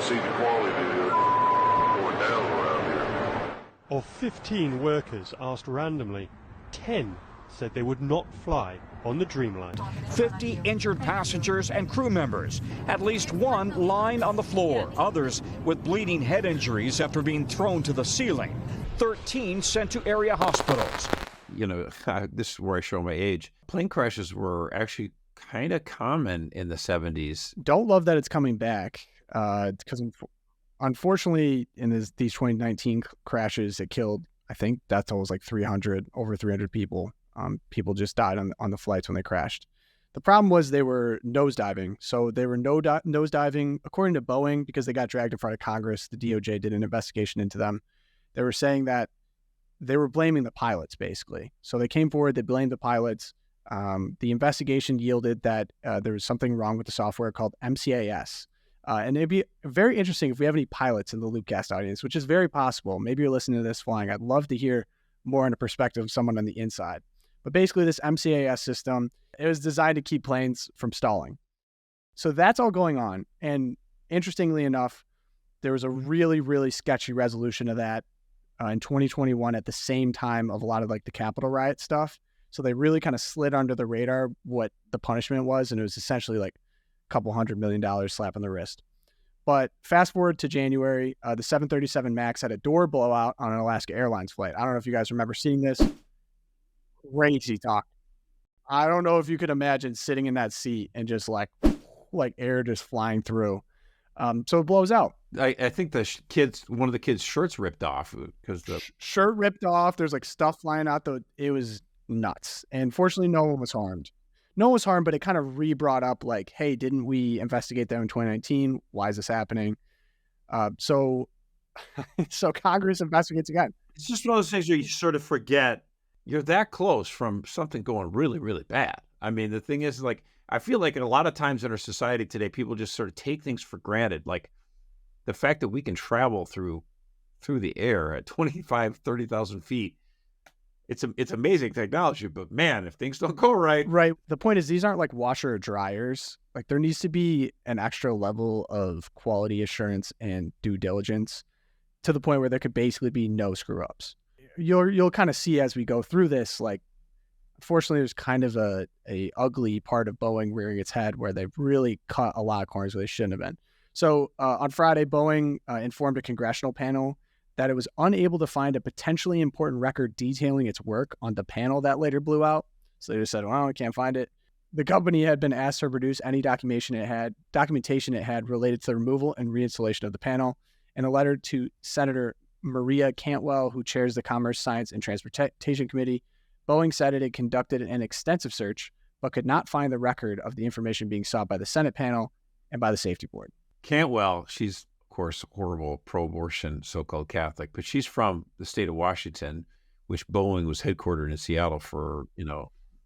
see the quality going down around here. Of 15 workers asked randomly, 10 said they would not fly on the Dreamliner. 50 injured passengers and crew members, at least one lying on the floor, others with bleeding head injuries after being thrown to the ceiling, 13 sent to area hospitals. You know, this is where I show my age. Plane crashes were actually kind of common in the 70s. Don't love that it's coming back, because unfortunately in these 2019 crashes, it killed, I think that was like over 300 people. People just died on the flights when they crashed. The problem was they were nosediving. So they were nosediving, according to Boeing, because they got dragged in front of Congress. The DOJ did an investigation into them. They were saying that they were blaming the pilots, basically. So they came forward, they blamed the pilots. The investigation yielded that there was something wrong with the software called MCAS. And it'd be very interesting if we have any pilots in the Loopcast audience, which is very possible. Maybe you're listening to this flying. I'd love to hear more on a perspective of someone on the inside. But basically this MCAS system, it was designed to keep planes from stalling. So that's all going on. And interestingly enough, there was a really, really sketchy resolution of that in 2021 at the same time of a lot of like the Capitol riot stuff. So they really kind of slid under the radar what the punishment was. And it was essentially like a couple $100 million slap on the wrist. But fast forward to January, the 737 MAX had a door blowout on an Alaska Airlines flight. I don't know if you guys remember seeing this. Crazy talk. I don't know if you could imagine sitting in that seat and just like air just flying through. So it blows out. I think one of the kids' shirts ripped off because the shirt ripped off. There's like stuff flying out. It was nuts. And fortunately, no one was harmed. No one was harmed, but it kind of re-brought up like, hey, didn't we investigate that in 2019? Why is this happening? So Congress investigates again. It's just one of those things where you sort of forget you're that close from something going really, really bad. I mean, the thing is, like, I feel like a lot of times in our society today, people just sort of take things for granted. Like the fact that we can travel through the air at 25, 30,000 feet. It's amazing technology, but man, if things don't go right. Right. The point is, these aren't like washer or dryers. Like there needs to be an extra level of quality assurance and due diligence to the point where there could basically be no screw ups. You'll kind of see as we go through this, like, unfortunately, there's kind of a ugly part of Boeing rearing its head where they've really cut a lot of corners where they shouldn't have been. So on Friday, Boeing informed a congressional panel that it was unable to find a potentially important record detailing its work on the panel that later blew out. So they just said, well, I can't find it. The company had been asked to produce any documentation it had related to the removal and reinstallation of the panel. In a letter to Senator Maria Cantwell, who chairs the Commerce, Science, and Transportation Committee, Boeing said it had conducted an extensive search, but could not find the record of the information being sought by the Senate panel and by the Safety Board. Cantwell, she's, of course, horrible pro-abortion, so-called Catholic, but she's from the state of Washington, which Boeing was headquartered in Seattle for,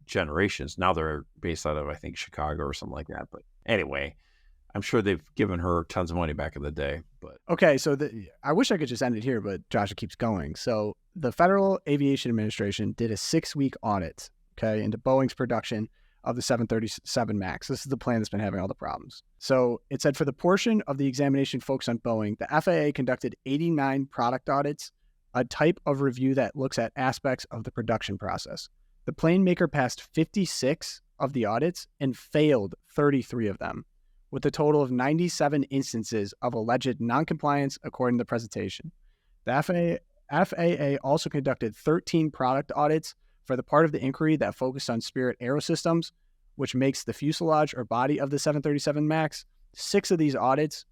generations. Now they're based out of, I think, Chicago or something like that. But anyway, I'm sure they've given her tons of money back in the day. But okay, so I wish I could just end it here, but Josh, it keeps going. So the Federal Aviation Administration did a 6-week audit, into Boeing's production of the 737 MAX. This is the plane that's been having all the problems. So it said for the portion of the examination focused on Boeing, the FAA conducted 89 product audits, a type of review that looks at aspects of the production process. The plane maker passed 56 of the audits and failed 33 of them, with a total of 97 instances of alleged noncompliance, according to the presentation. The FAA also conducted 13 product audits for the part of the inquiry that focused on Spirit Aerosystems, which makes the fuselage or body of the 737 MAX. 6 of these audits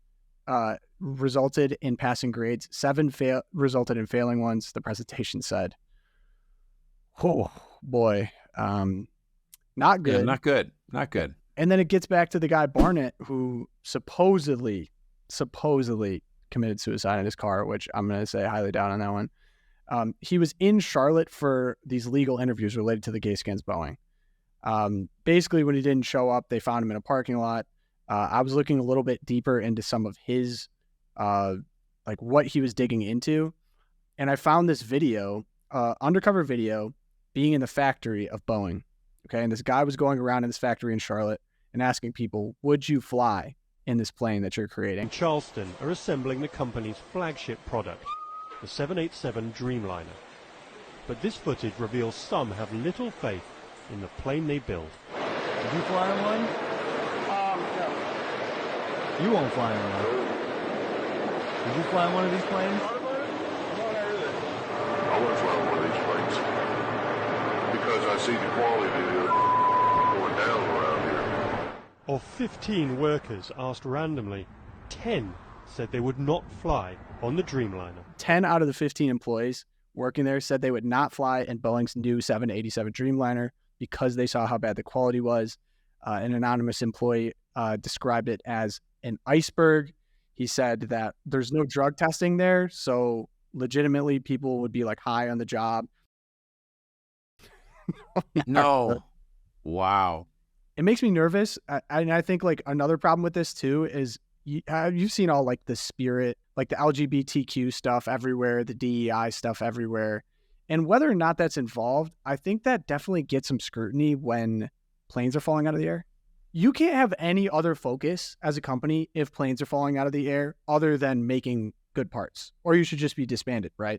resulted in passing grades. 7 resulted in failing ones, the presentation said. Oh, boy. Not good. Yeah, not good. Not good. And then it gets back to the guy Barnett, who supposedly committed suicide in his car, which I'm going to say highly doubt on that one. He was in Charlotte for these legal interviews related to the case against Boeing. Basically, when he didn't show up, they found him in a parking lot. I was looking a little bit deeper into some of his, what he was digging into. And I found this video, undercover video, being in the factory of Boeing. Okay. And this guy was going around in this factory in Charlotte and asking people, would you fly in this plane that you're creating. In Charleston are assembling the company's flagship product, the 787 Dreamliner. But this footage reveals some have little faith in the plane they build. Did you fly in one? No. You won't fly in one. Did you fly in one of these planes? No, not really. I wouldn't fly one of these planes because I see the quality going down around here. Of 15 workers asked randomly, 10 said they would not fly on the Dreamliner. 10 out of the 15 employees working there said they would not fly in Boeing's new 787 Dreamliner because they saw how bad the quality was. An anonymous employee described it as an iceberg. He said that there's no drug testing there, so legitimately people would be like high on the job. No. Wow. It makes me nervous. And I think like another problem with this too is you've seen all like the spirit, like the LGBTQ stuff everywhere, the DEI stuff everywhere. And whether or not that's involved, I think that definitely gets some scrutiny when planes are falling out of the air. You can't have any other focus as a company if planes are falling out of the air other than making good parts, or you should just be disbanded, right?